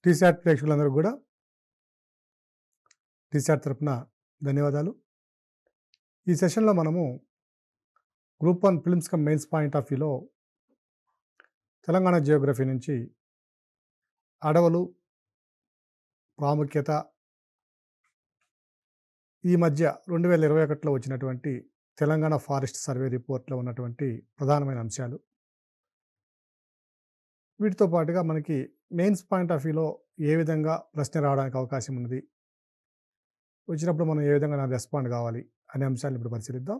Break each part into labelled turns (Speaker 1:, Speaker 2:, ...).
Speaker 1: టీశాట్ ప్రేక్షకులందరూ కూడా టీశాట్ తరపున ధన్యవాదాలు. ఈ సెషన్‌లో మనము group 1 prelims come mains point of వ్యూలో తెలంగాణ జియోగ్రఫీ నుంచి అడవులు ప్రాముఖ్యత, ఈ మధ్య 2021లో వచ్చినటువంటి తెలంగాణ ఫారెస్ట్ సర్వే రిపోర్ట్‌లో ఉన్నటువంటి ప్రధానమైన అంశాలు, వీటితో పాటుగా మనకి మెయిన్స్ పాయింట్ ఆఫ్ వ్యూలో ఏ విధంగా ప్రశ్న రావడానికి అవకాశం ఉన్నది, వచ్చినప్పుడు మనం ఏ విధంగా దానికి రెస్పాండ్ కావాలి అనే అంశాలను ఇప్పుడు పరిశీలిద్దాం.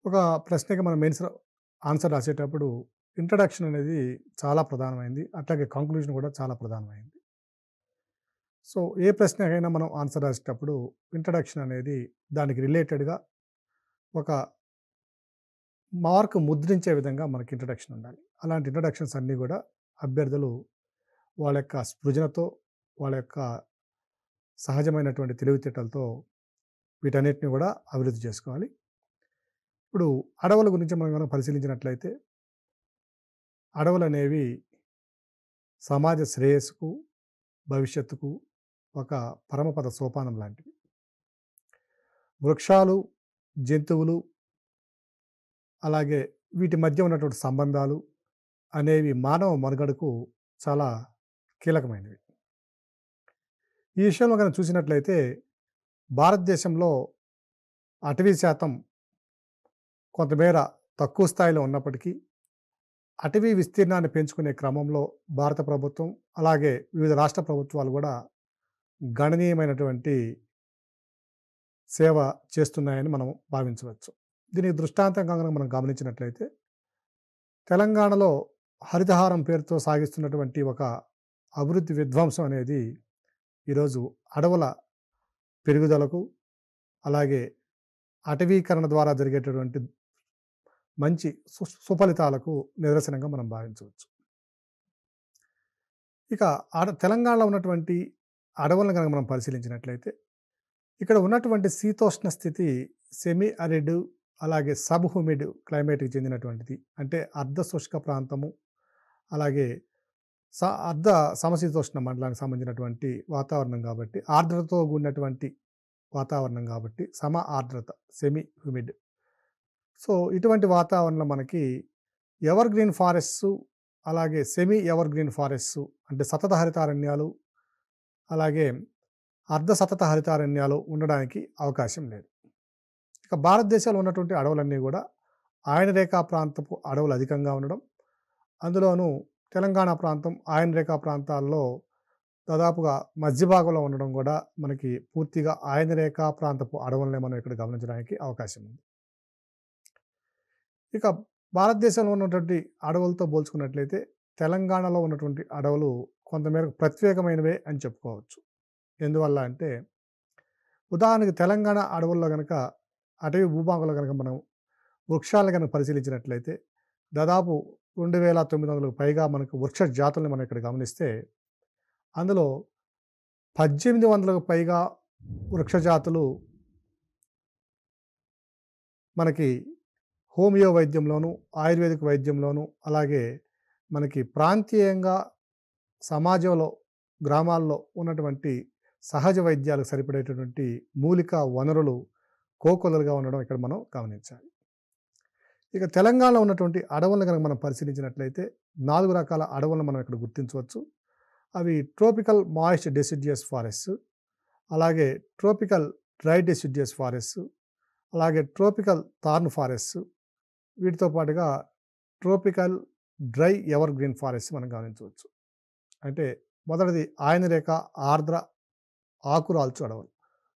Speaker 1: ఒక ప్రశ్నకి మనం మెయిన్స్‌లో ఆన్సర్ రాసేటప్పుడు ఇంట్రడక్షన్ అనేది చాలా ప్రధానమైంది. అట్లాగే కంక్లూజన్ కూడా చాలా ప్రధానమైంది. సో, ఏ ప్రశ్నకైనా మనం ఆన్సర్ రాసేటప్పుడు ఇంట్రడక్షన్ అనేది దానికి రిలేటెడ్‌గా ఒక మార్క్ ముద్రించే విధంగా మనకి ఇంట్రడక్షన్ ఉండాలి. అలాంటి ఇంట్రడక్షన్స్ అన్నీ కూడా అభ్యర్థులు వాళ్ళ యొక్క స్పృజనతో, వాళ్ళ యొక్క సహజమైనటువంటి తెలివితేటలతో వీటన్నిటిని కూడా అభివృద్ధి చేసుకోవాలి. ఇప్పుడు అడవుల గురించి మనం గనక పరిశీలించినట్లయితే, అడవులనేవి సమాజ శ్రేయస్సుకు, భవిష్యత్తుకు ఒక పరమపద సోపానం లాంటివి. వృక్షాలు, జంతువులు, అలాగే వీటి మధ్య ఉన్నటువంటి సంబంధాలు అనేవి మానవ మనుగడకు చాలా కీలకమైనవి. ఈ విషయంలో కనుక చూసినట్లయితే భారతదేశంలో అటవీ శాతం కొంతమేర తక్కువ స్థాయిలో ఉన్నప్పటికీ, అటవీ విస్తీర్ణాన్ని పెంచుకునే క్రమంలో భారత ప్రభుత్వం, అలాగే వివిధ రాష్ట్ర ప్రభుత్వాలు కూడా గణనీయమైనటువంటి సేవ చేస్తున్నాయని మనం భావించవచ్చు. దీనికి దృష్టాంతంగా కనుక మనం గమనించినట్లయితే, తెలంగాణలో హరితహారం పేరుతో సాగిస్తున్నటువంటి ఒక అభివృద్ధి విధ్వంసం అనేది ఈరోజు అడవుల పెరుగుదలకు, అలాగే అటవీకరణ ద్వారా జరిగేటటువంటి మంచి సుఫలితాలకు నిదర్శనంగా మనం భావించవచ్చు. ఇక తెలంగాణలో ఉన్నటువంటి అడవులను కనుక మనం పరిశీలించినట్లయితే, ఇక్కడ ఉన్నటువంటి శీతోష్ణ స్థితి సెమీ అరిడ్, అలాగే సబ్ హ్యూమిడ్ క్లైమేట్‌కి చెందినటువంటిది. అంటే అర్ధ శుష్క ప్రాంతము, అలాగే అర్ధ సమశీతోష్ణ మండలానికి సంబంధించినటువంటి వాతావరణం కాబట్టి, ఆర్ద్రతతో కూడినటువంటి వాతావరణం కాబట్టి సమ ఆర్ద్రత, సెమీ హ్యూమిడ్. సో, ఇటువంటి వాతావరణంలో మనకి ఎవర్ గ్రీన్ ఫారెస్ట్స్, అలాగే సెమీ ఎవర్ గ్రీన్ ఫారెస్ట్స్ అంటే సతత హరితారణ్యాలు, అలాగే అర్ధ సతత హరితారణ్యాలు ఉండడానికి అవకాశం లేదు. ఇక భారతదేశంలో ఉన్నటువంటి అడవులన్నీ కూడా ఆయన రేఖా ప్రాంతపు అడవులు అధికంగా ఉండడం, అందులోనూ తెలంగాణ ప్రాంతం ఆయన రేఖా ప్రాంతాల్లో దాదాపుగా మధ్య భాగంలో ఉండడం కూడా మనకి పూర్తిగా ఆయన రేఖా ప్రాంతపు అడవులనే మనం ఇక్కడ గమనించడానికి అవకాశం ఉంది. ఇక భారతదేశంలో ఉన్నటువంటి అడవులతో పోల్చుకున్నట్లయితే తెలంగాణలో ఉన్నటువంటి అడవులు కొంతమేరకు ప్రత్యేకమైనవే అని చెప్పుకోవచ్చు. ఎందువల్ల అంటే, ఉదాహరణకి తెలంగాణ అడవుల్లో కనుక, అటవీ భూభాగంలో కనుక మనం వృక్షాలను కనుక పరిశీలించినట్లయితే దాదాపు 2900కు పైగా మనకు వృక్ష జాతులను మనం ఇక్కడ గమనిస్తే, అందులో 1800కు పైగా వృక్ష జాతులు మనకి హోమియో వైద్యంలోను, ఆయుర్వేదిక వైద్యంలోను, అలాగే మనకి ప్రాంతీయంగా సమాజంలో, గ్రామాల్లో ఉన్నటువంటి సహజ వైద్యాలకు సరిపడేటటువంటి మూలిక వనరులు కోకొల్లలుగా ఉండడం ఇక్కడ మనం గమనించాలి. ఇక తెలంగాణలో ఉన్నటువంటి అడవులను కనుక మనం పరిశీలించినట్లయితే 4 రకాల అడవులను మనం ఇక్కడ గుర్తించవచ్చు. అవి ట్రోపికల్ మాయిస్ట్ డెసిడ్యుయస్ ఫారెస్ట్, అలాగే ట్రోపికల్ డ్రై డెసిడ్యుయస్ ఫారెస్ట్, అలాగే ట్రోపికల్ థార్న్ ఫారెస్ట్, వీటితో పాటుగా tropical dry ever green forest మనం గమనించవచ్చు. అంటే మొదటిది ఆయన రేఖ ఆర్ద్ర ఆకురాల్చు అడవులు,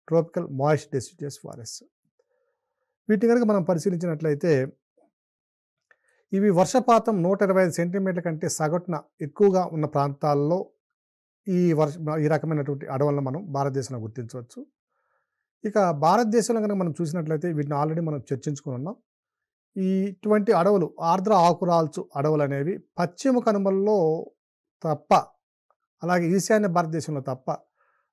Speaker 1: ట్రోపికల్ మాయిస్ట్ డెసిడ్యుయస్ ఫారెస్ట్. వీటిని కనుక మనం పరిశీలించినట్లయితే ఇవి వర్షపాతం 125 సెంటీమీటర్ల కంటే సగటున ఎక్కువగా ఉన్న ప్రాంతాల్లో ఈ రకమైనటువంటి అడవులను మనం భారతదేశంలో గుర్తించవచ్చు. ఇక భారతదేశంలో కనుక మనం చూసినట్లయితే వీటిని ఆల్రెడీ మనం చర్చించుకుని ఉన్నాం. ఇటువంటి అడవులు, ఆర్ద్ర ఆకురాల్చు అడవులు అనేవి పశ్చిమ కనుమల్లో తప్ప, అలాగే ఈశాన్య భారతదేశంలో తప్ప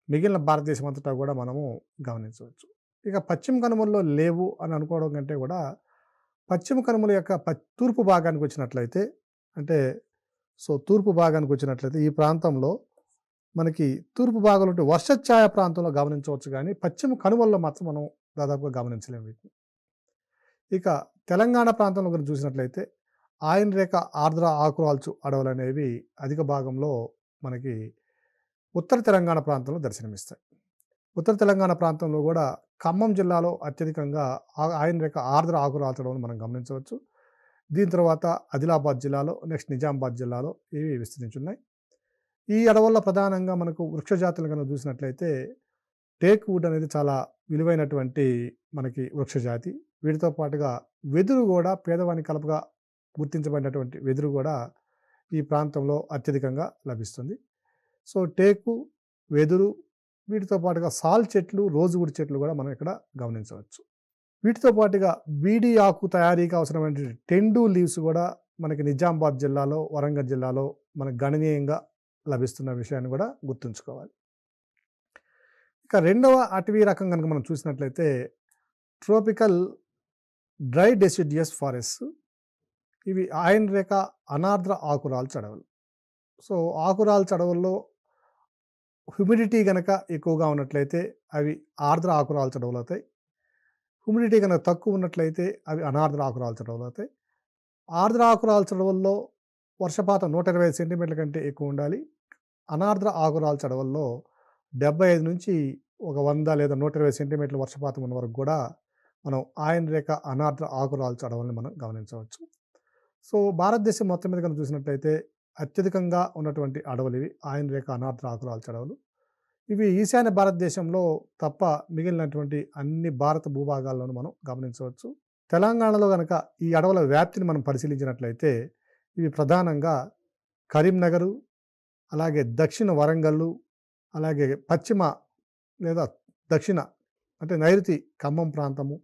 Speaker 1: మిగిలిన భారతదేశం అంతటా కూడా మనము గమనించవచ్చు. ఇక పశ్చిమ కనుమల్లో లేవు అని అనుకోవడం కంటే కూడా, పశ్చిమ కనుమల యొక్క తూర్పు భాగానికి వచ్చినట్లయితే, అంటే సో తూర్పు భాగానికి వచ్చినట్లయితే ఈ ప్రాంతంలో మనకి తూర్పు భాగంలో ఉంటే వర్షఛాయ ప్రాంతంలో గమనించవచ్చు కానీ పశ్చిమ కనుమల్లో మాత్రం మనం దాదాపుగా గమనించలేము వీటిని. ఇక తెలంగాణ ప్రాంతంలో కనుక చూసినట్లయితే ఆయన రేఖ ఆర్ద్ర ఆకురాల్చు అడవులు అనేవి అధిక భాగంలో మనకి ఉత్తర తెలంగాణ ప్రాంతంలో దర్శనమిస్తాయి. ఉత్తర తెలంగాణ ప్రాంతంలో కూడా ఖమ్మం జిల్లాలో అత్యధికంగా ఆయన రేఖ ఆర్ద్ర ఆకురాల్చు అడవులను మనం గమనించవచ్చు. దీని తర్వాత ఆదిలాబాద్ జిల్లాలో, నెక్స్ట్ నిజామాబాద్ జిల్లాలో ఇవి విస్తరించున్నాయి. ఈ అడవుల్లో ప్రధానంగా మనకు వృక్ష జాతులు కనుక చూసినట్లయితే టేక్ వుడ్ అనేది చాలా విలువైనటువంటి మనకి వృక్ష జాతి. వీటితో పాటుగా వెదురు కూడా పేదవాని కలపగా గుర్తించబడినటువంటి వెదురు కూడా ఈ ప్రాంతంలో అత్యధికంగా లభిస్తుంది. సో టేకు, వెదురు వీటితో పాటుగా సాల్ చెట్లు, రోజువుడ్ చెట్లు కూడా మనం ఇక్కడ గమనించవచ్చు. వీటితో పాటుగా బీడీ ఆకు తయారీకి అవసరమైనటువంటి టెండు లీవ్స్ కూడా మనకి నిజామాబాద్ జిల్లాలో, వరంగల్ జిల్లాలో మనకు గణనీయంగా లభిస్తున్న విషయాన్ని కూడా గుర్తుంచుకోవాలి. ఇక రెండవ అటవీ రకం కనుక మనం చూసినట్లయితే ట్రోపికల్ డ్రై డెసిడియస్ ఫారెస్ట్. ఇవి ఆయన రేఖ అనార్ద్ర ఆకురాల్చు అడవులు. సో ఆకురాల్చు అడవుల్లో హ్యూమిడిటీ కనుక ఎక్కువగా ఉన్నట్లయితే అవి ఆర్ద్ర ఆకురాల్చు అడవులు అవుతాయి. హ్యూమిడిటీ కనుక తక్కువ ఉన్నట్లయితే అవి అనార్ద్ర ఆకురాల్చు అడవులు అవుతాయి. ఆర్ద్ర ఆకురాల్చు అడవుల్లో వర్షపాతం 125 సెంటీమీటర్ల కంటే ఎక్కువ ఉండాలి. అనార్ద్ర ఆకురాల్చు అడవుల్లో 75 నుంచి ఒక 100 లేదా 120 సెంటీమీటర్ల వర్షపాతం ఉన్న వరకు కూడా మనం ఆయన రేఖ అనార్ద్ర ఆకురాల్చు అడవుల్ని మనం గమనించవచ్చు. సో భారతదేశం మొత్తం మీద కనుక చూసినట్లయితే అత్యధికంగా ఉన్నటువంటి అడవులు ఇవి ఆయన రేఖ అనార్ద్ర ఆకురాల్చు అడవులు. ఇవి ఈశాన్య భారతదేశంలో తప్ప మిగిలినటువంటి అన్ని భారత భూభాగాల్లోనూ మనం గమనించవచ్చు. తెలంగాణలో కనుక ఈ అడవుల వ్యాప్తిని మనం పరిశీలించినట్లయితే ఇవి ప్రధానంగా కరీంనగరు, అలాగే దక్షిణ వరంగల్లు, అలాగే పశ్చిమ లేదా దక్షిణ అంటే నైరుతి ఖమ్మం ప్రాంతము,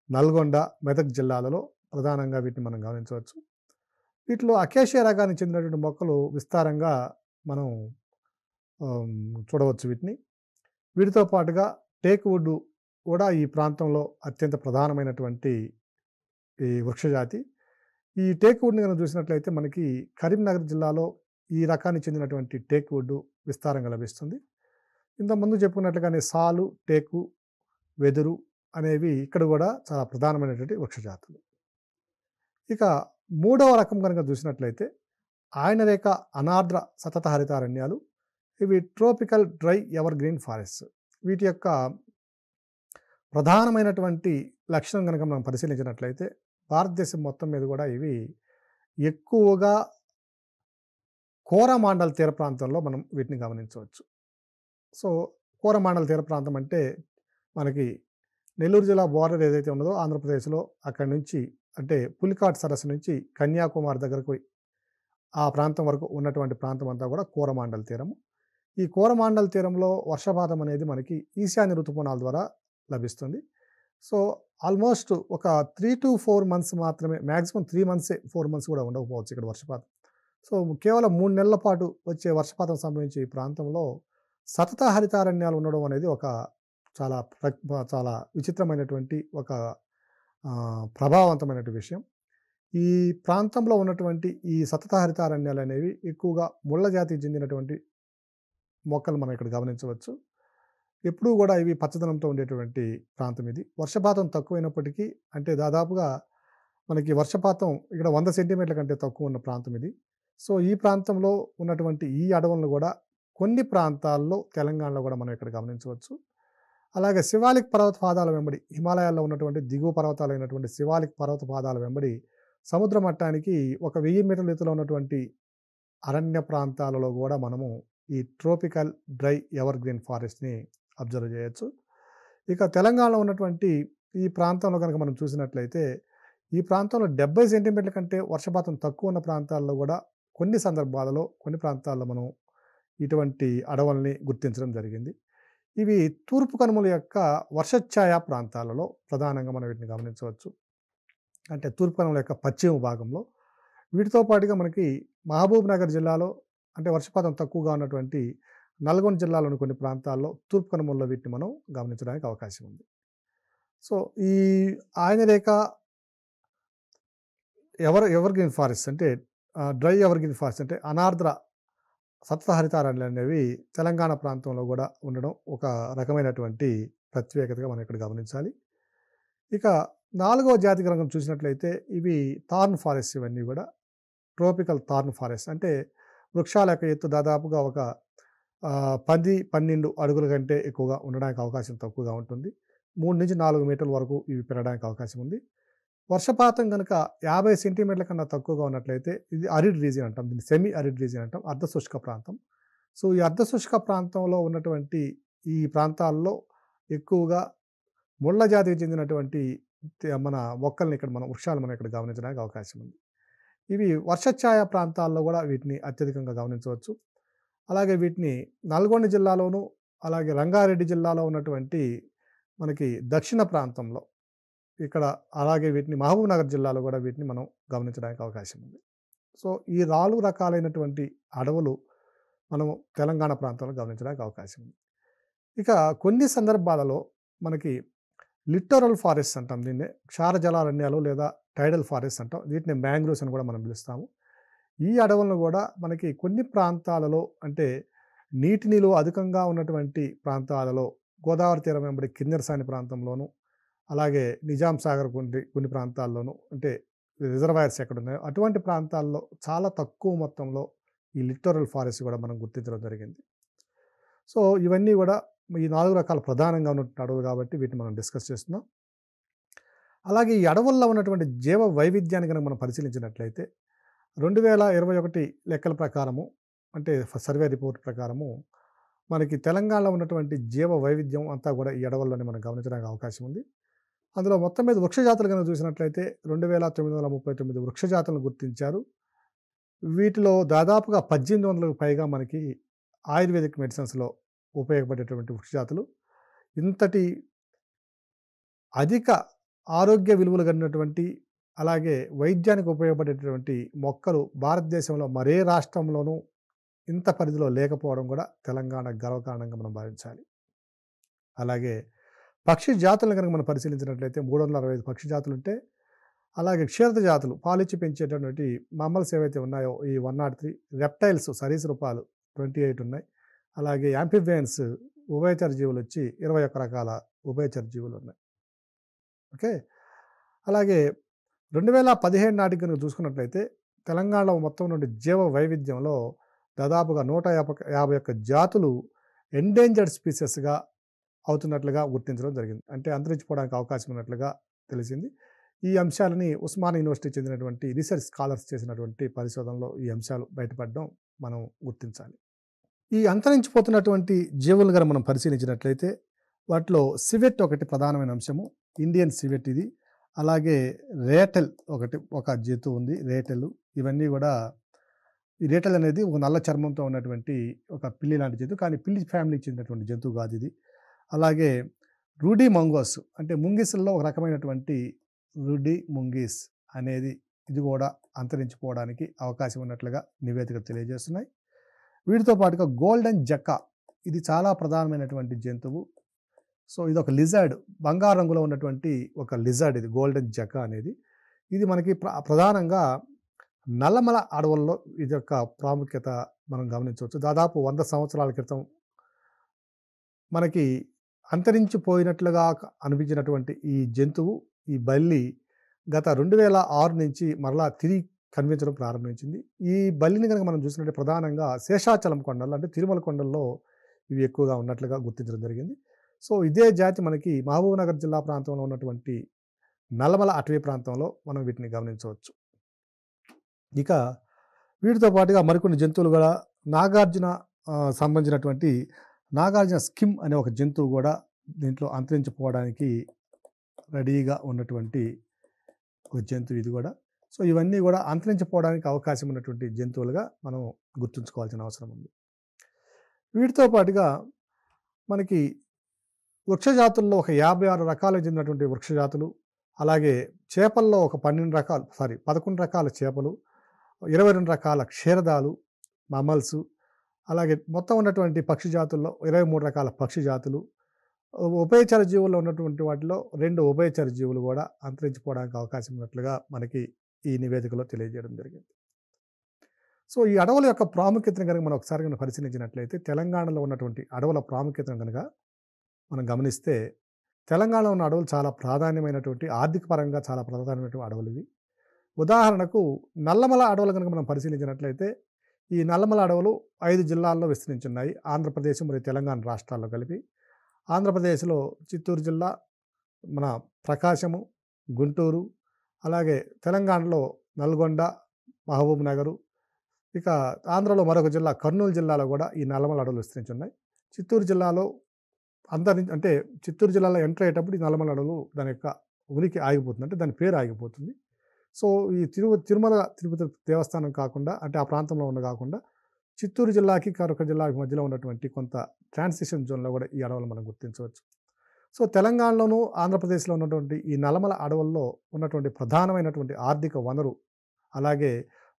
Speaker 1: నల్గొండ, మెదక్ జిల్లాలలో ప్రధానంగా వీటిని మనం గమనించవచ్చు. వీటిలో అకేషియా రకానికి చెందినటువంటి మొక్కలు విస్తారంగా మనం చూడవచ్చు వీటిని. వీటితో పాటుగా టేక్ వుడ్ కూడా ఈ ప్రాంతంలో అత్యంత ప్రధానమైనటువంటి ఈ వృక్షజాతి. ఈ టేక్ వుడ్ని కనుక చూసినట్లయితే మనకి కరీంనగర్ జిల్లాలో ఈ రకానికి చెందినటువంటి టేక్ వుడ్ విస్తారంగా లభిస్తుంది. ఇంతకుముందు చెప్పుకున్నట్లుగానే సాలు, టేకు, వెదురు అనేవి ఇక్కడ కూడా చాలా ప్రధానమైనటువంటి వృక్షజాతులు. ఇక మూడవ రకం కనుక చూసినట్లయితే ఆయన రేఖ అనార్ద్ర సతత హరితారణ్యాలు. ఇవి tropical dry ever green forest. వీటి యొక్క ప్రధానమైనటువంటి లక్షణం కనుక మనం పరిశీలించినట్లయితే భారతదేశం మొత్తం మీద కూడా ఇవి ఎక్కువగా కోరమాండల్ తీర ప్రాంతంలో మనం వీటిని గమనించవచ్చు. సో కోరమాండల్ తీర ప్రాంతం అంటే మనకి నెల్లూరు జిల్లా బోర్డర్ ఏదైతే ఉన్నదో ఆంధ్రప్రదేశ్లో అక్కడి నుంచి అంటే పులికాట్ సరస్సు నుంచి కన్యాకుమారి దగ్గరకు ఆ ప్రాంతం వరకు ఉన్నటువంటి ప్రాంతం అంతా కూడా కోరమాండల్ తీరము. ఈ కోరమాండల్ తీరంలో వర్షపాతం అనేది మనకి ఈశాన్య ఋతుపవనాల ద్వారా లభిస్తుంది. సో ఆల్మోస్ట్ ఒక 3 to 4 మంత్స్ మాత్రమే, మ్యాక్సిమం 3 మంత్సే, 4 మంత్స్ కూడా ఉండకపోవచ్చు ఇక్కడ వర్షపాతం. సో కేవలం 3 నెలల పాటు వచ్చే వర్షపాతం సంబంధించి ఈ ప్రాంతంలో సతత హరితారణ్యాలు ఉండడం అనేది ఒక చాలా చాలా విచిత్రమైనటువంటి ఒక ప్రభావవంతమైనటువంటి విషయం. ఈ ప్రాంతంలో ఉన్నటువంటి ఈ సతత హరితారణ్యాలు అనేవి ఎక్కువగా ముళ్ళ జాతికి చెందినటువంటి మొక్కలు మనం ఇక్కడ గమనించవచ్చు. ఎప్పుడూ కూడా ఇవి పచ్చదనంతో ఉండేటువంటి ప్రాంతం ఇది. వర్షపాతం తక్కువైనప్పటికీ అంటే దాదాపుగా మనకి వర్షపాతం ఇక్కడ 100 సెంటీమీటర్ల కంటే తక్కువ ఉన్న ప్రాంతం ఇది. సో ఈ ప్రాంతంలో ఉన్నటువంటి ఈ అడవులను కూడా కొన్ని ప్రాంతాల్లో తెలంగాణలో కూడా మనం ఇక్కడ గమనించవచ్చు. అలాగే శివాలిక్ పర్వత పాదాల వెంబడి హిమాలయాల్లో ఉన్నటువంటి దిగువ పర్వతాలైనటువంటి శివాలిక్ పర్వత పాదాల వెంబడి సముద్ర మట్టానికి ఒక 1000 మీటర్ల ఎత్తులో ఉన్నటువంటి అరణ్య ప్రాంతాలలో కూడా మనము ఈ ట్రోపికల్ డ్రై ఎవర్ గ్రీన్ ఫారెస్ట్ని అబ్జర్వ్ చేయొచ్చు. ఇక తెలంగాణలో ఉన్నటువంటి ఈ ప్రాంతంలో కనుక మనం చూసినట్లయితే ఈ ప్రాంతంలో 70 సెంటీమీటర్ల కంటే వర్షపాతం తక్కువ ఉన్న ప్రాంతాల్లో కూడా కొన్ని సందర్భాలలో కొన్ని ప్రాంతాల్లో మనం ఇటువంటి అడవుల్ని గుర్తించడం జరిగింది. ఇవి తూర్పు కనుమల యొక్క వర్షఛాయ ప్రాంతాలలో ప్రధానంగా మనం వీటిని గమనించవచ్చు. అంటే తూర్పు కనుమల యొక్క పశ్చిమ భాగంలో. వీటితో పాటుగా మనకి మహబూబ్ నగర్ జిల్లాలో అంటే వర్షపాతం తక్కువగా ఉన్నటువంటి నల్గొండ జిల్లాలోని కొన్ని ప్రాంతాల్లో తూర్పు కనుమల్లో వీటిని మనం గమనించడానికి అవకాశం ఉంది. సో ఈ ఆయన రేఖ ఎవర్ గ్రీన్ ఫారెస్ట్ అంటే డ్రై ఎవర్గ్రీన్ ఫారెస్ట్ అంటే అనార్ద్ర సప్తహరితారణ్యాలు అనేవి తెలంగాణ ప్రాంతంలో కూడా ఉండడం ఒక రకమైనటువంటి ప్రత్యేకతగా మనం ఇక్కడ గమనించాలి. ఇక 4వ జాతికి రంగం చూసినట్లయితే ఇవి థార్న్ ఫారెస్ట్, ఇవన్నీ కూడా ట్రోపికల్ థార్న్ ఫారెస్ట్ అంటే వృక్షాల యొక్క ఎత్తు దాదాపుగా ఒక 10, 12 అడుగుల కంటే ఎక్కువగా ఉండడానికి అవకాశం తక్కువగా ఉంటుంది. 3-4 మీటర్ల వరకు ఇవి పెరగడానికి అవకాశం ఉంది. వర్షపాతం గనుక 50 సెంటీమీటర్ల కన్నా తక్కువగా ఉన్నట్లయితే ఇది అరిడ్ రీజియన్ అంటాం. దీన్ని సెమీ అరిడ్ రీజియన్ అంటాం. అర్ధశుష్క ప్రాంతం. సో, ఈ అర్ధశుష్క ప్రాంతంలో ఉన్నటువంటి ఈ ప్రాంతాల్లో ఎక్కువగా ముళ్ళ జాతికి చెందినటువంటి మన మొక్కల్ని ఇక్కడ మనం వృక్షాలు మనం ఇక్కడ గమనించడానికి అవకాశం ఉంది. ఇవి వర్షఛాయ ప్రాంతాల్లో కూడా వీటిని అత్యధికంగా గమనించవచ్చు. అలాగే వీటిని నల్గొండ జిల్లాలోను, అలాగే రంగారెడ్డి జిల్లాలో ఉన్నటువంటి మనకి దక్షిణ ప్రాంతంలో ఇక్కడ, అలాగే వీటిని మహబూబ్‌నగర్ జిల్లాలో కూడా వీటిని మనం గమనించడానికి అవకాశం ఉంది. సో, ఈ 4 రకాలైనటువంటి అడవులు మనము తెలంగాణ ప్రాంతంలో గమనించడానికి అవకాశం ఉంది. ఇక కొన్ని సందర్భాలలో మనకి లిట్టరల్ ఫారెస్ట్ అంటాం దీన్నే. క్షార జలారణ్యాలు లేదా టైడల్ ఫారెస్ట్ అంటాం. వీటిని మ్యాంగ్రోవ్స్ అని కూడా మనం పిలుస్తాము. ఈ అడవులను కూడా మనకి కొన్ని ప్రాంతాలలో అంటే నీటి నిలువ అధికంగా ఉన్నటువంటి ప్రాంతాలలో గోదావరి తీరం వెంబడి కిన్నెరసాని ప్రాంతంలోను, అలాగే నిజాం సాగర్ కొన్ని ప్రాంతాల్లోనూ అంటే రిజర్వాయర్స్ ఎక్కడున్నాయో అటువంటి ప్రాంతాల్లో చాలా తక్కువ మొత్తంలో ఈ లిట్టరల్ ఫారెస్ట్ కూడా మనం గుర్తించడం జరిగింది. సో, ఇవన్నీ కూడా ఈ 4 రకాల ప్రధానంగా ఉన్నటువంటి అడవులు కాబట్టి వీటిని మనం డిస్కస్ చేస్తున్నాం. అలాగే ఈ అడవుల్లో ఉన్నటువంటి జీవ వైవిధ్యాన్ని కనుక మనం పరిశీలించినట్లయితే 2021 లెక్కల ప్రకారము అంటే సర్వే రిపోర్ట్ ప్రకారము మనకి తెలంగాణలో ఉన్నటువంటి జీవ వైవిధ్యం అంతా కూడా ఈ అడవుల్లోనే మనం గమనించడానికి అవకాశం ఉంది. అందులో మొత్తం మీద వృక్ష జాతులు కనుక చూసినట్లయితే 2939 వృక్ష జాతులను గుర్తించారు. వీటిలో దాదాపుగా 1800లకు పైగా మనకి ఆయుర్వేదిక్ మెడిసిన్స్‌లో ఉపయోగపడేటువంటి వృక్ష జాతులు. ఇంతటి అధిక ఆరోగ్య విలువలు కలిగినటువంటి, అలాగే వైద్యానికి ఉపయోగపడేటటువంటి మొక్కలు భారతదేశంలో మరే రాష్ట్రంలోనూ ఇంత పరిధిలో లేకపోవడం కూడా తెలంగాణ గర్వకారణంగా మనం భావించాలి. అలాగే పక్షి జాతులను కనుక మనం పరిశీలించినట్లయితే 365 పక్షి జాతులుంటే, అలాగే క్షీరద జాతులు పాలిచ్చి పెంచేటటువంటి మమ్మల్స్ ఏవైతే ఉన్నాయో ఈ 103, రెప్టైల్స్ సరీసృపాలు 28 ఉన్నాయి. అలాగే యాంఫిబియన్స్ ఉభయచర జీవులు వచ్చి 21 రకాల ఉభయచర జీవులు ఉన్నాయి. ఓకే. అలాగే 2017 నాటికి కనుక చూసుకున్నట్లయితే తెలంగాణలో మొత్తం నుండి జీవ వైవిధ్యంలో దాదాపుగా 151 జాతులు ఎండేంజర్డ్ స్పీసెస్‌గా అవుతున్నట్లుగా గుర్తించడం జరిగింది. అంటే అంతరించిపోవడానికి అవకాశం ఉన్నట్లుగా తెలిసింది. ఈ అంశాలని ఉస్మానియా యూనివర్సిటీకి చెందినటువంటి రీసెర్చ్ స్కాలర్స్ చేసినటువంటి పరిశోధనలో ఈ అంశాలు బయటపడడం మనం గుర్తించాలి. ఈ అంతరించిపోతున్నటువంటి జీవులను గనుక మనం పరిశీలించినట్లయితే వాటిలో సివెట్ ఒకటి ప్రధానమైన అంశము. ఇండియన్ సివెట్ ఇది. అలాగే రేటెల్ ఒక జంతువు ఉంది, రేటెల్. ఇవన్నీ కూడా ఈ రేటెల్ అనేది ఒక నల్ల చర్మంతో ఉన్నటువంటి ఒక పిల్లి లాంటి జంతువు. కానీ పిల్లి ఫ్యామిలీకి చెందినటువంటి జంతువు కాదు ఇది. అలాగే రూడీ మంగోస్ అంటే ముంగిసుల్లో ఒక రకమైనటువంటి రూడీ ముంగీస్ అనేది ఇది కూడా అంతరించిపోవడానికి అవకాశం ఉన్నట్లుగా నివేదికలు తెలియజేస్తున్నాయి. వీటితో పాటుగా గోల్డెన్ జక్కా, ఇది చాలా ప్రధానమైనటువంటి జంతువు. సో, ఇది ఒక లిజర్డ్, బంగారు రంగులో ఉన్నటువంటి ఒక లిజర్డ్ ఇది గోల్డెన్ జక్కా అనేది. ఇది మనకి ప్రధానంగా నల్లమల అడవుల్లో ఇది యొక్క ప్రాముఖ్యత మనం గమనించవచ్చు. దాదాపు 100 సంవత్సరాల క్రితం మనకి అంతరించిపోయినట్లుగా అనిపించినటువంటి ఈ జంతువు, ఈ బల్లి గత 2006 నుంచి మరలా తిరిగి కనిపించడం ప్రారంభించింది. ఈ బల్లిని కనుక మనం చూసినట్లయితే ప్రధానంగా శేషాచలం కొండల్లో అంటే తిరుమల కొండల్లో ఇవి ఎక్కువగా ఉన్నట్లుగా గుర్తించడం జరిగింది. సో, ఇదే జాతి మనకి మహబూబ్‌నగర్ జిల్లా ప్రాంతంలో ఉన్నటువంటి నల్లమల అటవీ ప్రాంతంలో మనం వీటిని గమనించవచ్చు. ఇక వీటితో పాటుగా మరికొన్ని జంతువులు కూడా నాగార్జున సంబంధించినటువంటి నాగార్జున స్కిమ్ అనే ఒక జంతువు కూడా దీంట్లో అంతరించిపోవడానికి రెడీగా ఉన్నటువంటి ఒక జంతువు ఇది కూడా. సో, ఇవన్నీ కూడా అంతరించిపోవడానికి అవకాశం ఉన్నటువంటి జంతువులుగా మనం గుర్తుంచుకోవాల్సిన అవసరం ఉంది. వీటితో పాటుగా మనకి వృక్ష జాతుల్లో ఒక 56 రకాలకు చెందినటువంటి వృక్ష జాతులు, అలాగే చేపల్లో ఒక 11 రకాల చేపలు, 22 రకాల క్షీరదాలు, మమ్మల్స్, అలాగే మొత్తం ఉన్నటువంటి పక్షి జాతుల్లో 23 రకాల పక్షి జాతులు, ఉభయచర జీవుల్లో ఉన్నటువంటి వాటిలో 2 ఉభయచర జీవులు కూడా అంతరించిపోవడానికి అవకాశం ఉన్నట్లుగా మనకి ఈ నివేదికలో తెలియజేయడం జరిగింది. సో, ఈ అడవుల యొక్క ప్రాముఖ్యతను గనుక మనం ఒకసారి గనుక పరిశీలించినట్లయితే, తెలంగాణలో ఉన్నటువంటి అడవుల ప్రాముఖ్యతను గనుక మనం గమనిస్తే, తెలంగాణలో ఉన్న అడవులు చాలా ప్రాధాన్యమైనటువంటి ఆర్థిక పరంగా చాలా ప్రాధాన్యమైనటువంటి అడవులివి. ఉదాహరణకు నల్లమల అడవులు గనుక మనం పరిశీలించినట్లయితే, ఈ నల్లమల అడవులు 5 జిల్లాల్లో విస్తరించున్నాయి. ఆంధ్రప్రదేశ్ మరియు తెలంగాణ రాష్ట్రాల్లో కలిపి. ఆంధ్రప్రదేశ్‌లో చిత్తూరు జిల్లా, మన ప్రకాశము, గుంటూరు, అలాగే తెలంగాణలో నల్గొండ, మహబూబ్ నగరు, ఇక ఆంధ్రలో మరొక జిల్లా కర్నూలు జిల్లాలో కూడా ఈ నల్లమల అడవులు విస్తరించున్నాయి. చిత్తూరు జిల్లాలో అంటే చిత్తూరు జిల్లాలో ఎంటర్ అయ్యేటప్పుడు ఈ నల్లమల అడవులు దాని యొక్క ఉనికి ఆగిపోతుంది. అంటే దాని పేరు ఆగిపోతుంది. సో, ఈ తిరుమల తిరుపతి దేవస్థానం కాకుండా, అంటే ఆ ప్రాంతంలో ఉన్న కాకుండా, చిత్తూరు జిల్లాకి మరొక జిల్లాకి మధ్యలో ఉన్నటువంటి కొంత ట్రాన్సిషన్ జోన్‌లో కూడా ఈ అడవులను మనం గుర్తించవచ్చు. సో, తెలంగాణలోను, ఆంధ్రప్రదేశ్‌లో ఉన్నటువంటి ఈ నల్లమల అడవుల్లో ఉన్నటువంటి ప్రధానమైనటువంటి ఆర్థిక వనరు, అలాగే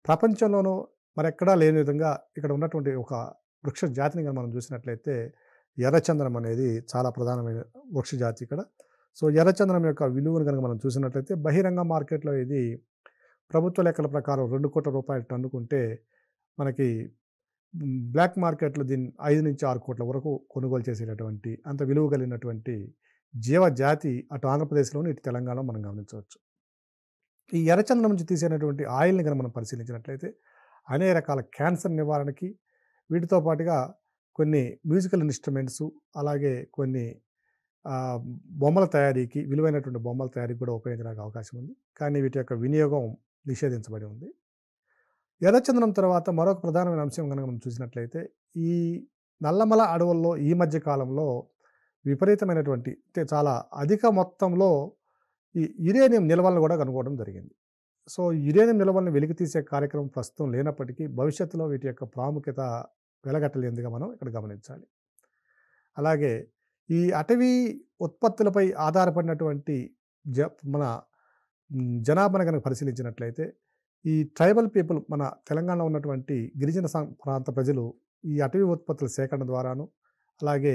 Speaker 1: ప్రపంచంలోనూ మరెక్కడా లేని విధంగా ఇక్కడ ఉన్నటువంటి ఒక వృక్ష జాతిని గనుక మనం చూసినట్లయితే, ఎర్రచందనం అనేది చాలా ప్రధానమైన వృక్ష జాతి ఇక్కడ. సో, ఎర్రచందనం యొక్క విలువను గనుక మనం చూసినట్లయితే, బహిరంగ మార్కెట్‌లో ఇది ప్రభుత్వ లెక్కల ప్రకారం రూ. 2,00,00,000 టన్నుకుంటే, మనకి బ్లాక్ మార్కెట్‌లో దీన్ని 5-6 కోట్ల వరకు కొనుగోలు చేసేటటువంటి అంత విలువ కలిగినటువంటి జీవజాతి అటు ఆంధ్రప్రదేశ్‌లోను, ఇటు తెలంగాణలో మనం గమనించవచ్చు. ఈ ఎర్రచందనం నుంచి తీసేటటువంటి ఆయిల్‌ని గనుక మనం పరిశీలించినట్లయితే, అనేక రకాల క్యాన్సర్ నివారణకి, వీటితో పాటుగా కొన్ని మ్యూజికల్ ఇన్‌స్ట్రుమెంట్సు, అలాగే కొన్ని ఆహ్, బొమ్మల తయారీకి, విలువైనటువంటి బొమ్మల తయారీకి కూడా ఉపయోగించడానికి అవకాశం ఉంది. కానీ వీటి యొక్క వినియోగం నిషేధించబడి ఉంది. ఎర్రచందనం తర్వాత మరొక ప్రధానమైన అంశం గనుక మనం చూసినట్లయితే, ఈ నల్లమల అడవుల్లో ఈ మధ్య కాలంలో విపరీతమైనటువంటి, అంటే చాలా అధిక మొత్తంలో ఈ యురేనియం నిల్వలను కూడా కనుగొనడం జరిగింది. సో, యురేనియం నిల్వలను వెలికితీసే కార్యక్రమం ప్రస్తుతం లేనప్పటికీ, భవిష్యత్తులో వీటి యొక్క ప్రాముఖ్యత వెలగట్టలేనిదిగా మనం ఇక్కడ గమనించాలి. అలాగే ఈ అటవీ ఉత్పత్తులపై ఆధారపడినటువంటి జ మన జనాభాను గనక పరిశీలించినట్లయితే, ఈ ట్రైబల్ పీపుల్, మన తెలంగాణలో ఉన్నటువంటి గిరిజన ప్రాంత ప్రజలు ఈ అటవీ ఉత్పత్తుల సేకరణ ద్వారాను, అలాగే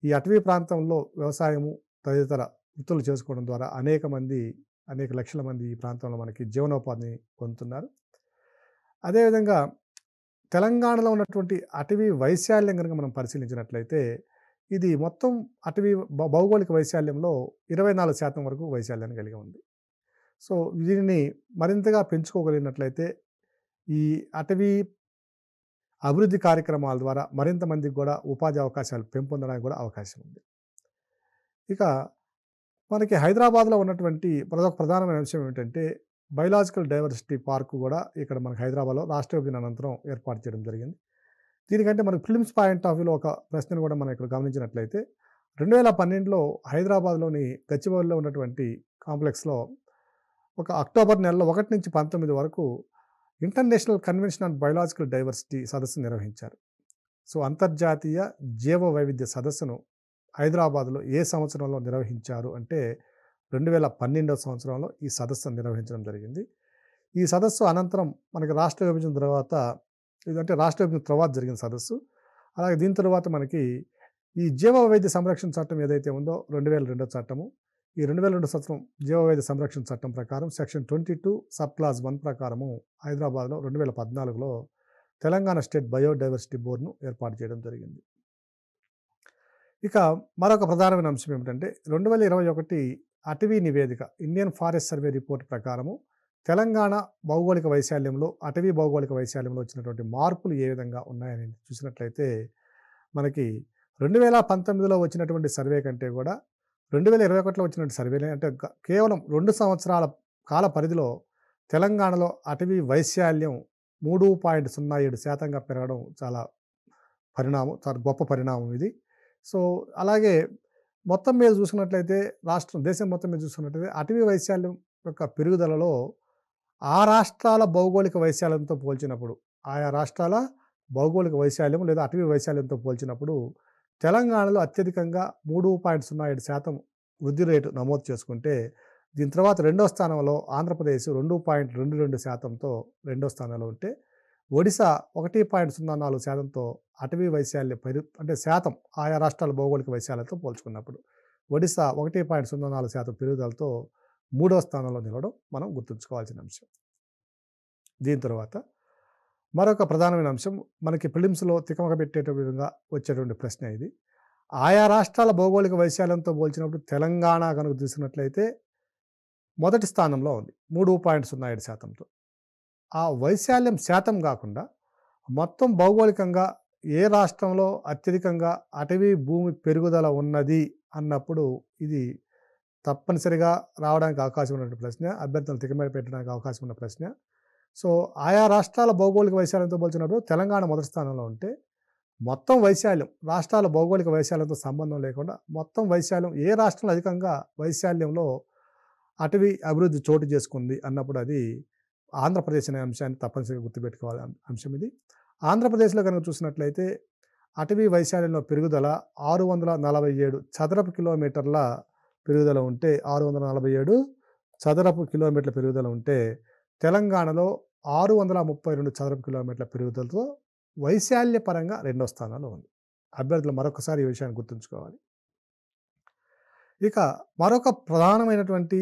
Speaker 1: ఈ అటవీ ప్రాంతంలో వ్యవసాయము, తదితర వృత్తులు చేసుకోవడం ద్వారా అనేక లక్షల మంది ఈ ప్రాంతంలో మనకి జీవనోపాధిని పొందుతున్నారు. అదేవిధంగా తెలంగాణలో ఉన్నటువంటి అటవీ వైశాల్యం గనుక మనం పరిశీలించినట్లయితే, ఇది మొత్తం అటవీ భౌగోళిక వైశాల్యంలో 24% వరకు వైశాల్యాన్ని కలిగి ఉంది. సో, దీనిని మరింతగా పెంచుకోగలిగినట్లయితే, ఈ అటవీ అభివృద్ధి కార్యక్రమాల ద్వారా మరింత మందికి కూడా ఉపాధి అవకాశాలు పెంపొందడానికి కూడా అవకాశం ఉంది. ఇక మనకి హైదరాబాద్‌లో ఉన్నటువంటి మరొక ప్రధానమైన అంశం ఏమిటంటే, బయోలాజికల్ డైవర్సిటీ పార్క్ కూడా ఇక్కడ మనకి హైదరాబాద్‌లో రాష్ట్ర విభజన అనంతరం ఏర్పాటు చేయడం జరిగింది. దీనికంటే మనకు ఫిలిమ్స్ పాయింట్ ఆఫ్ వ్యూలో ఒక ప్రశ్నను కూడా మనం ఇక్కడ గమనించినట్లయితే, 2012లో హైదరాబాద్‌లోని గచ్చిబౌలిలో ఉన్నటువంటి కాంప్లెక్స్‌లో ఒక అక్టోబర్ నెలలో 1-19 వరకు international convention on biological diversity సదస్సు నిర్వహించారు. సో, అంతర్జాతీయ జీవ వైవిధ్య సదస్సును హైదరాబాద్‌లో ఏ సంవత్సరంలో నిర్వహించారు అంటే, 2012వ సంవత్సరంలో ఈ సదస్సును నిర్వహించడం జరిగింది. ఈ సదస్సు అనంతరం మనకి రాష్ట్ర విభజన తర్వాత జరిగిన సదస్సు. అలాగే దీని తరువాత మనకి ఈ జీవ వైవిధ్య సంరక్షణ చట్టం ఏదైతే ఉందో 2002 చట్టము, ఈ 2002 సంవత్సరం జీవ వైవిధ్య సంరక్షణ చట్టం ప్రకారం సెక్షన్ 22 సబ్ క్లాస్ 1 ప్రకారము హైదరాబాద్‌లో 2014లో తెలంగాణ స్టేట్ బయోడైవర్సిటీ బోర్డ్‌ను ఏర్పాటు చేయడం జరిగింది. ఇక మరొక ప్రధానమైన అంశం ఏమిటంటే, 2021 అటవీ నివేదిక, ఇండియన్ ఫారెస్ట్ సర్వే రిపోర్ట్ ప్రకారము తెలంగాణ భౌగోళిక వైశాల్యంలో, అటవీ భౌగోళిక వైశాల్యంలో వచ్చినటువంటి మార్పులు ఏ విధంగా ఉన్నాయని చూసినట్లయితే, మనకి 2019లో వచ్చినటువంటి సర్వే కంటే కూడా 2021లో వచ్చినటువంటి సర్వేలే, అంటే కేవలం 2 సంవత్సరాల కాల పరిధిలో తెలంగాణలో అటవీ వైశాల్యం 3.07% పెరగడం చాలా గొప్ప పరిణామం ఇది. సో, అలాగే మొత్తం మీద చూసుకున్నట్లయితే, దేశం మొత్తం మీద చూసుకున్నట్లయితే అటవీ వైశాల్యం యొక్క పెరుగుదలలో ఆ రాష్ట్రాల భౌగోళిక వైశాల్యంతో పోల్చినప్పుడు, ఆయా రాష్ట్రాల భౌగోళిక వైశాల్యం లేదా అటవీ వైశాల్యంతో పోల్చినప్పుడు తెలంగాణలో అత్యధికంగా 3.07% వృద్ధి రేటు నమోదు చేసుకుంటే, దీని తర్వాత రెండో స్థానంలో ఆంధ్రప్రదేశ్ 2.22%తో రెండో స్థానంలో ఉంటే, ఒడిశా 1.04%తో అటవీ వైశాల్య అంటే శాతం ఆయా రాష్ట్రాల భౌగోళిక వైశాల్యంతో పోల్చుకున్నప్పుడు ఒడిశా 1.04% పెరుగుదలతో మూడో స్థానంలో నిలవడం మనం గుర్తుంచుకోవాల్సిన అంశం. దీని తర్వాత మరొక ప్రధానమైన అంశం మనకి ప్రిలిమ్స్‌లో తికమక పెట్టేట విధంగా వచ్చేటువంటి ప్రశ్న ఇది. ఆయా రాష్ట్రాల భౌగోళిక వైశాల్యంతో పోల్చినప్పుడు తెలంగాణ గనుక చూసినట్లయితే మొదటి స్థానంలో ఉంది. 3.07%తో. ఆ వైశాల్యం శాతం గాకుండా మొత్తం భౌగోళికంగా ఏ రాష్ట్రంలో అత్యధికంగా అటవీ భూమి పెరుగుదల ఉన్నది అన్నప్పుడు ఇది తప్పనిసరిగా రావడానికి అవకాశం ఉన్నటువంటి ప్రశ్న. అభ్యర్థులను తికమక పెట్టడానికి అవకాశం ఉన్న ప్రశ్న. సో, ఆయా రాష్ట్రాల భౌగోళిక వైశాల్యంతో పోల్చినప్పుడు తెలంగాణ మొదటి స్థానంలో ఉంటే, మొత్తం వైశాల్యం రాష్ట్రాల భౌగోళిక వైశాల్యంతో సంబంధం లేకుండా మొత్తం వైశాల్యం ఏ రాష్ట్రంలో అధికంగా వైశాల్యంలో అటవీ అభివృద్ధి చోటు చేసుకుంది అన్నప్పుడు అది ఆంధ్రప్రదేశ్ అనే అంశాన్ని తప్పనిసరిగా గుర్తుపెట్టుకోవాలి అంశం ఇది. ఆంధ్రప్రదేశ్‌లో కనుక చూసినట్లయితే అటవీ వైశాల్యంలో పెరుగుదల 647 చదరపు కిలోమీటర్ల పెరుగుదల ఉంటే 647 చదరపు కిలోమీటర్ల పెరుగుదల ఉంటే తెలంగాణలో 632 చదరపు కిలోమీటర్ల పెరుగుదలతో వైశాల్య పరంగా రెండో స్థానంలో ఉంది. అభ్యర్థులు మరొకసారి ఈ విషయాన్ని గుర్తుంచుకోవాలి. ఇక మరొక ప్రధానమైనటువంటి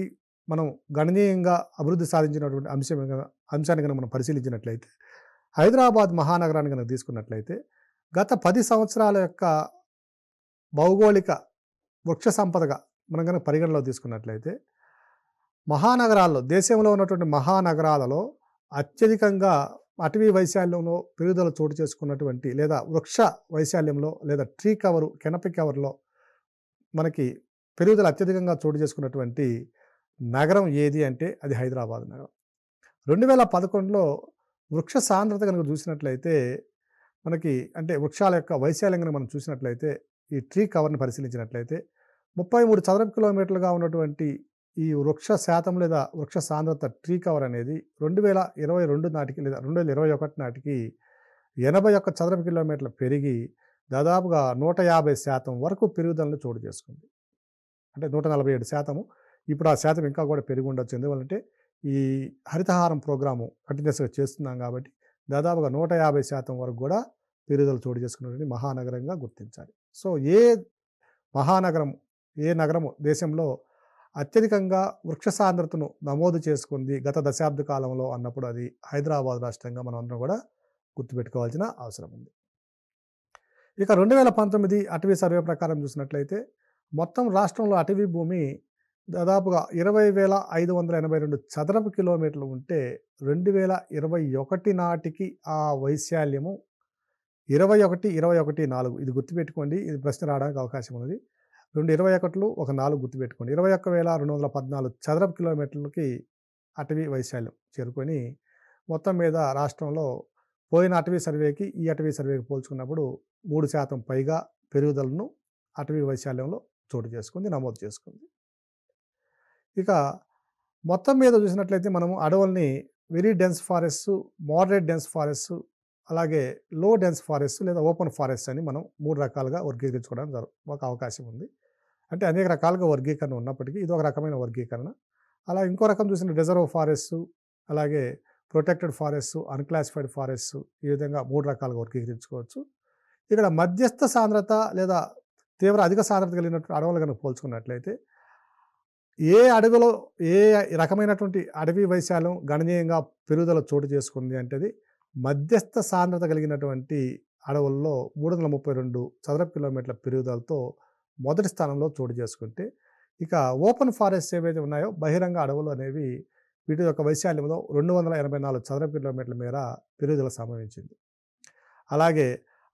Speaker 1: మనం గణనీయంగా అభివృద్ధి సాధించినటువంటి అంశాన్ని కనుక మనం పరిశీలించినట్లయితే హైదరాబాద్ మహానగరాన్ని కనుక తీసుకున్నట్లయితే గత 10 సంవత్సరాల యొక్క భౌగోళిక వృక్ష సంపదగా మనం కనుక పరిగణలో తీసుకున్నట్లయితే మహానగరాల్లో దేశంలో ఉన్నటువంటి మహానగరాలలో అత్యధికంగా అటవీ వైశాల్యంలో పెరుగుదల చోటు చేసుకున్నటువంటి లేదా వృక్ష వైశాల్యంలో లేదా ట్రీ కవరు కెనపి కవర్లో మనకి పెరుగుదల అత్యధికంగా చోటు చేసుకున్నటువంటి నగరం ఏది అంటే అది హైదరాబాద్ నగరం. 2011లో వృక్ష సాంద్రత కనుక చూసినట్లయితే మనకి అంటే వృక్షాల యొక్క వైశాల్యం కనుక మనం చూసినట్లయితే ఈ ట్రీ కవర్ని పరిశీలించినట్లయితే 33 చదరపు కిలోమీటర్లుగా ఉన్నటువంటి ఈ వృక్ష శాతం లేదా వృక్ష సాంద్రత ట్రీ కవర్ అనేది 2022 నాటికి లేదా 2021 నాటికి 81 చదరపు కిలోమీటర్లు పెరిగి దాదాపుగా 150% వరకు పెరుగుదలను చోటు చేసుకుంది. అంటే 147%. ఇప్పుడు ఆ శాతం ఇంకా కూడా పెరిగి ఉండొచ్చు. ఎందువల్లంటే ఈ హరితహారం ప్రోగ్రాము కంటిన్యూస్‌గా చేస్తున్నాం కాబట్టి దాదాపుగా 150% వరకు కూడా పెరుగుదల చోటు చేసుకున్నటువంటి మహానగరంగా గుర్తించాలి. సో, ఏ నగరము దేశంలో అత్యధికంగా వృక్ష సాంద్రతను నమోదు చేసుకుంది గత దశాబ్ద కాలంలో అన్నప్పుడు అది హైదరాబాద్ రాష్ట్రంగా మనం అందరం కూడా గుర్తుపెట్టుకోవాల్సిన అవసరం ఉంది. ఇక 2019 అటవీ సర్వే ప్రకారం చూసినట్లయితే మొత్తం రాష్ట్రంలో అటవీ భూమి దాదాపుగా 20,582 చదరపు కిలోమీటర్లు ఉంటే 2021 నాటికి ఆ వైశాల్యము 21,4 ఇది గుర్తుపెట్టుకోండి. ఇది ప్రశ్న రావడానికి అవకాశం ఉన్నది. 2 ఒక 4 గుర్తుపెట్టుకోండి. 21,214 చదరపు కిలోమీటర్లకి అటవీ వైశాల్యం చేరుకొని మొత్తం మీద రాష్ట్రంలో పోయిన అటవీ సర్వేకి ఈ అటవీ సర్వేకి పోల్చుకున్నప్పుడు 3% పైగా పెరుగుదలను అటవీ వైశాల్యంలో చోటు చేసుకుంది, నమోదు చేసుకుంది. ఇక మొత్తం మీద చూసినట్లయితే మనము అడవుల్ని very dense forest, moderate dense forest, అలాగే లో డెన్స్ ఫారెస్ట్ లేదా ఓపెన్ ఫారెస్ట్ అని మనం 3 రకాలుగా వర్గీకరించుకోవడానికి ఒక అవకాశం ఉంది. అంటే అనేక రకాలుగా వర్గీకరణ ఉన్నప్పటికీ ఇది ఒక రకమైన వర్గీకరణ. అలా ఇంకో రకం చూసిన రిజర్వ్ ఫారెస్ట్, అలాగే ప్రొటెక్టెడ్ ఫారెస్ట్, అన్క్లాసిఫైడ్ ఫారెస్ట్ ఈ విధంగా 3 రకాలుగా వర్గీకరించుకోవచ్చు. ఇక్కడ మధ్యస్థ సాంద్రత లేదా తీవ్ర అధిక సాంద్రత కలిగినటువంటి అడవులు కనుక పోల్చుకున్నట్లయితే ఏ అడవిలో ఏ రకమైనటువంటి అడవి వైశాల్యం గణనీయంగా పెరుగుదల చోటు చేసుకుంది అంటే మధ్యస్థ సాంద్రత కలిగినటువంటి అడవుల్లో 332 చదరపు కిలోమీటర్ల పెరుగుదలతో మొదటి స్థానంలో చోటు చేసుకుంటే ఇక ఓపెన్ ఫారెస్ట్ ఏవైతే ఉన్నాయో బహిరంగ అడవులు అనేవి వీటి యొక్క వైశాల్యంలో 284 చదరపు కిలోమీటర్ల మేర పెరుగుదల సంభవించింది. అలాగే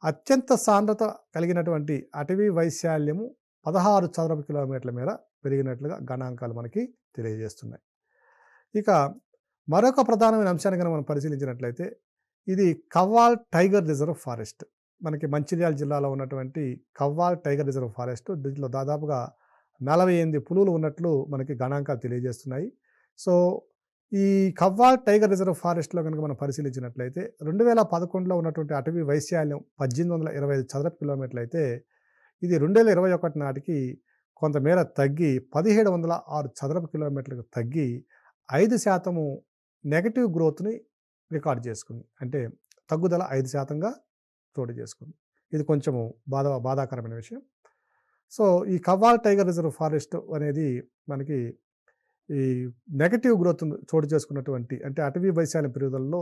Speaker 1: అత్యంత సాంద్రత కలిగినటువంటి అటవీ వైశాల్యము 16 చదరపు కిలోమీటర్ల మేర పెరిగినట్లుగా గణాంకాలు మనకి తెలియజేస్తున్నాయి. ఇక మరొక ప్రధానమైన అంశాన్ని కనుక మనం పరిశీలించినట్లయితే ఇది కవ్వాల్ టైగర్ రిజర్వ్ ఫారెస్ట్. మనకి మంచిర్యాల జిల్లాలో ఉన్నటువంటి కవ్వాల్ టైగర్ రిజర్వ్ ఫారెస్ట్. దీంట్లో దాదాపుగా 48 పులులు ఉన్నట్లు మనకి గణాంకాలు తెలియజేస్తున్నాయి. సో, ఈ కవ్వాల్ టైగర్ రిజర్వ్ ఫారెస్ట్‌లో కనుక మనం పరిశీలించినట్లయితే 2011లో ఉన్నటువంటి అటవీ వైశాల్యం 1825 చదరపు కిలోమీటర్లు అయితే ఇది 2021 నాటికి కొంతమేర తగ్గి 1706 చదరపు కిలోమీటర్లకు తగ్గి 5% నెగటివ్ గ్రోత్‌ని రికార్డ్ చేసుకుంది. అంటే తగ్గుదల 5%గా చోటు చేసుకుంది. ఇది కొంచెము బాధాకరమైన విషయం. సో, ఈ కవ్వాల్ టైగర్ రిజర్వ్ ఫారెస్ట్ అనేది మనకి ఈ నెగటివ్ గ్రోత్ చోటు చేసుకున్నటువంటి అంటే అటవీ వైశాల్యం పెరుగుదలలో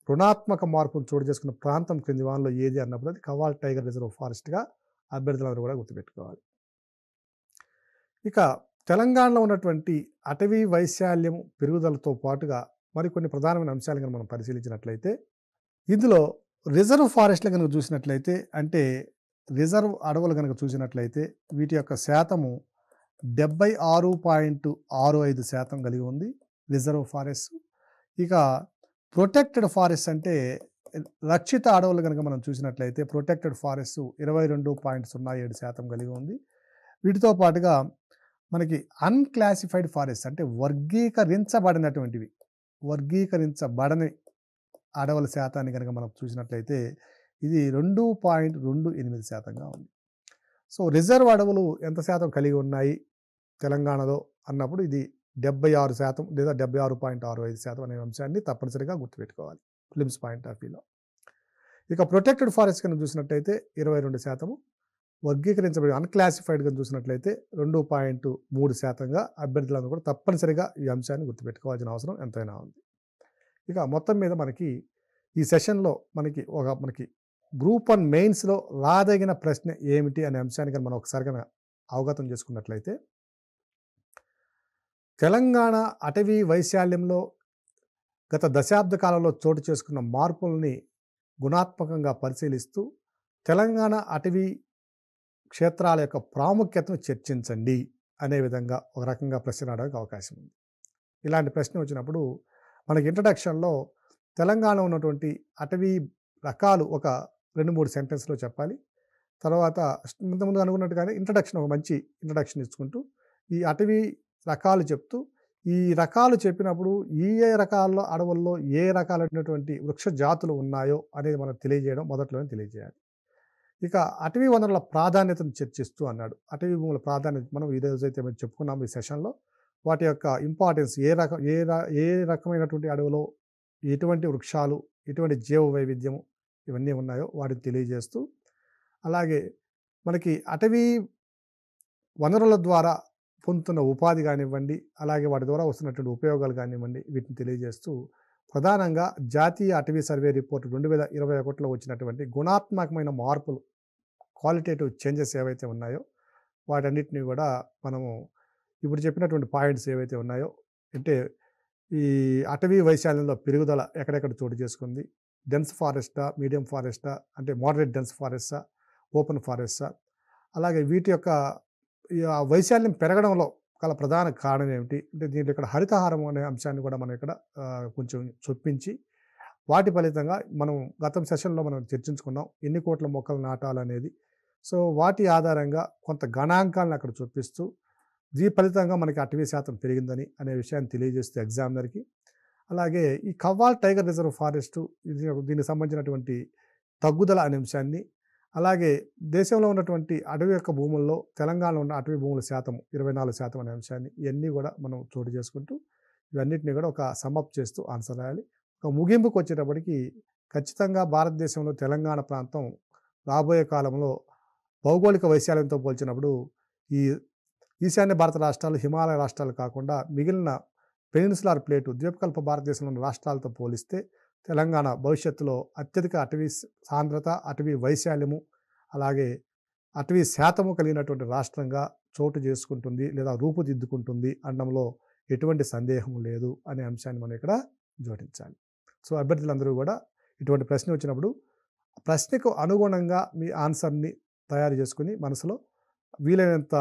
Speaker 1: రుణాత్మక మార్పును చోటు చేసుకున్న ప్రాంతం క్రింది వానలో ఏది అన్నప్పుడు అది కవ్వాల్ టైగర్ రిజర్వ్ ఫారెస్ట్గా అభ్యర్థులందరూ కూడా గుర్తుపెట్టుకోవాలి. ఇక తెలంగాణలో ఉన్నటువంటి అటవీ వైశాల్యం పెరుగుదలతో పాటుగా మరికొన్ని ప్రధానమైన అంశాలు కనుక మనం పరిశీలించినట్లయితే ఇందులో రిజర్వ్ ఫారెస్ట్లు కనుక చూసినట్లయితే అంటే రిజర్వ్ అడవులు కనుక చూసినట్లయితే వీటి యొక్క శాతము 76.65% కలిగి ఉంది రిజర్వ్ ఫారెస్ట్. ఇక ప్రొటెక్టెడ్ ఫారెస్ట్ అంటే రక్షిత అడవులు కనుక మనం చూసినట్లయితే ప్రొటెక్టెడ్ ఫారెస్ట్ 22.07% కలిగి ఉంది. వీటితో పాటుగా మనకి అన్క్లాసిఫైడ్ ఫారెస్ట్ అంటే వర్గీకరించబడని అడవుల శాతాన్ని కనుక మనం చూసినట్లయితే ఇది 2.28%గా ఉంది. సో రిజర్వ్ అడవులు ఎంత శాతం కలిగి ఉన్నాయి తెలంగాణలో అన్నప్పుడు ఇది 76% లేదా 76.65% అనే అంశాన్ని తప్పనిసరిగా గుర్తుపెట్టుకోవాలి ఫిలిమ్స్ పాయింట్ ఆఫ్ వ్యూలో. ఇక ప్రొటెక్టెడ్ ఫారెస్ట్ కనుక చూసినట్లయితే 22%, వర్గీకరించబడి అన్క్లాసిఫైడ్ కనుక చూసినట్లయితే 2.3%గా అభ్యర్థులందరూ కూడా తప్పనిసరిగా ఈ అంశాన్ని గుర్తుపెట్టుకోవాల్సిన అవసరం ఎంతైనా ఉంది. ఇక మొత్తం మీద మనకి ఈ సెషన్లో మనకి గ్రూప్ 1 మెయిన్స్లో రాదగిన ప్రశ్న ఏమిటి అనే అంశాన్ని కానీ మనం ఒకసారి కనుక అవగతం చేసుకున్నట్లయితే తెలంగాణ అటవీ వైశాల్యంలో గత దశాబ్ద కాలంలో చోటు చేసుకున్న మార్పుల్ని గుణాత్మకంగా పరిశీలిస్తూ తెలంగాణ అటవీ క్షేత్రాల యొక్క ప్రాముఖ్యతను చర్చించండి అనే విధంగా ఒక రకంగా ప్రశ్న రావడానికి అవకాశం ఉంది. ఇలాంటి ప్రశ్న వచ్చినప్పుడు మనకి ఇంట్రడక్షన్లో తెలంగాణ ఉన్నటువంటి అటవీ రకాలు ఒక 2-3 సెంటెన్స్లో చెప్పాలి. తర్వాత ఇంతకుముందు అనుకున్నట్టుగానే ఇంట్రడక్షన్ ఒక మంచి ఇంట్రడక్షన్ ఇచ్చుకుంటూ ఈ అటవీ రకాలు చెప్తూ ఈ రకాలు చెప్పినప్పుడు ఏ రకాల అడవుల్లో ఏ రకాలైనటువంటి వృక్ష జాతులు ఉన్నాయో అనేది మనం తెలియజేయడం మొదట్లోనే తెలియజేయాలి. ఇక అటవీ వనరుల ప్రాధాన్యతను చర్చిస్తూ అన్నాడు. అటవీ భూముల ప్రాధాన్యత మనం ఈరోజైతే మేము చెప్పుకున్నాము ఈ సెషన్లో. వాటి యొక్క ఇంపార్టెన్స్ ఏ రకమైనటువంటి అడవులో ఎటువంటి వృక్షాలు ఎటువంటి జీవ వైవిధ్యము ఇవన్నీ ఉన్నాయో వాటిని తెలియజేస్తూ అలాగే మనకి అటవీ వనరుల ద్వారా పొందుతున్న ఉపాధి కానివ్వండి అలాగే వాటి ద్వారా వస్తున్నటువంటి ఉపయోగాలు కానివ్వండి వీటిని తెలియజేస్తూ ప్రధానంగా జాతీయ అటవీ సర్వే రిపోర్ట్ 2021లో వచ్చినటువంటి గుణాత్మకమైన మార్పులు క్వాలిటేటివ్ చేంజెస్ ఏవైతే ఉన్నాయో వాటన్నిటిని కూడా మనము ఇప్పుడు చెప్పినటువంటి పాయింట్స్ ఏవైతే ఉన్నాయో అంటే ఈ అటవీ వైశాల్యంలో పెరుగుదల ఎక్కడెక్కడ చోటు చేసుకుంది, డెన్స్ ఫారెస్టా, మీడియం ఫారెస్టా, అంటే మోడరేట్ డెన్స్ ఫారెస్టా, ఓపెన్ ఫారెస్టా, అలాగే వీటి యొక్క వైశాల్యం పెరగడంలో గల ప్రధాన కారణం ఏమిటి అంటే దీంట్లో ఇక్కడ హరితహారం అనే అంశాన్ని కూడా మనం ఇక్కడ కొంచెం చొప్పించి వాటి ఫలితంగా మనం గత సెషన్లో మనం చర్చించుకున్నాం ఎన్ని కోట్ల మొక్కలు నాటాలనేది. సో వాటి ఆధారంగా కొంత గణాంకాలను అక్కడ చూపిస్తూ దీని ఫలితంగా మనకి అటవీ శాతం పెరిగిందని అనే విషయాన్ని తెలియజేస్తూ ఎగ్జామినర్కి. అలాగే ఈ కవ్వాల్ టైగర్ రిజర్వ్ ఫారెస్టు దీనికి సంబంధించినటువంటి తగ్గుదల అనే అంశాన్ని అలాగే దేశంలో ఉన్నటువంటి అటవీ యొక్క భూముల్లో తెలంగాణలో ఉన్న అటవీ భూముల శాతం 24% అనే అంశాన్ని ఇవన్నీ కూడా మనం చోటు చేసుకుంటూ ఇవన్నిటిని కూడా ఒక సమ్అప్ చేస్తూ ఆన్సర్ రాయాలి. ఒక ముగింపుకు వచ్చేటప్పటికి ఖచ్చితంగా భారతదేశంలో తెలంగాణ ప్రాంతం రాబోయే కాలంలో భౌగోళిక వైశాల్యంతో పోల్చినప్పుడు ఈ ఈశాన్య భారత రాష్ట్రాలు హిమాలయ రాష్ట్రాలు కాకుండా మిగిలిన పెనిన్సులార్ ప్లేటు ద్వీపకల్ప భారతదేశంలో ఉన్న రాష్ట్రాలతో పోలిస్తే తెలంగాణ భవిష్యత్తులో అత్యధిక అటవీ సాంద్రత అటవీ వైశాల్యము అలాగే అటవీ శాతము కలిగినటువంటి రాష్ట్రంగా చోటు చేసుకుంటుంది లేదా రూపుదిద్దుకుంటుంది అనడంలో ఎటువంటి సందేహం లేదు అనే అంశాన్ని మనం ఇక్కడ జోడించాలి. సో అభ్యర్థులందరూ కూడా ఇటువంటి ప్రశ్న వచ్చినప్పుడు ప్రశ్నకు అనుగుణంగా మీ ఆన్సర్ని తయారు చేసుకుని మనసులో వీలైనంత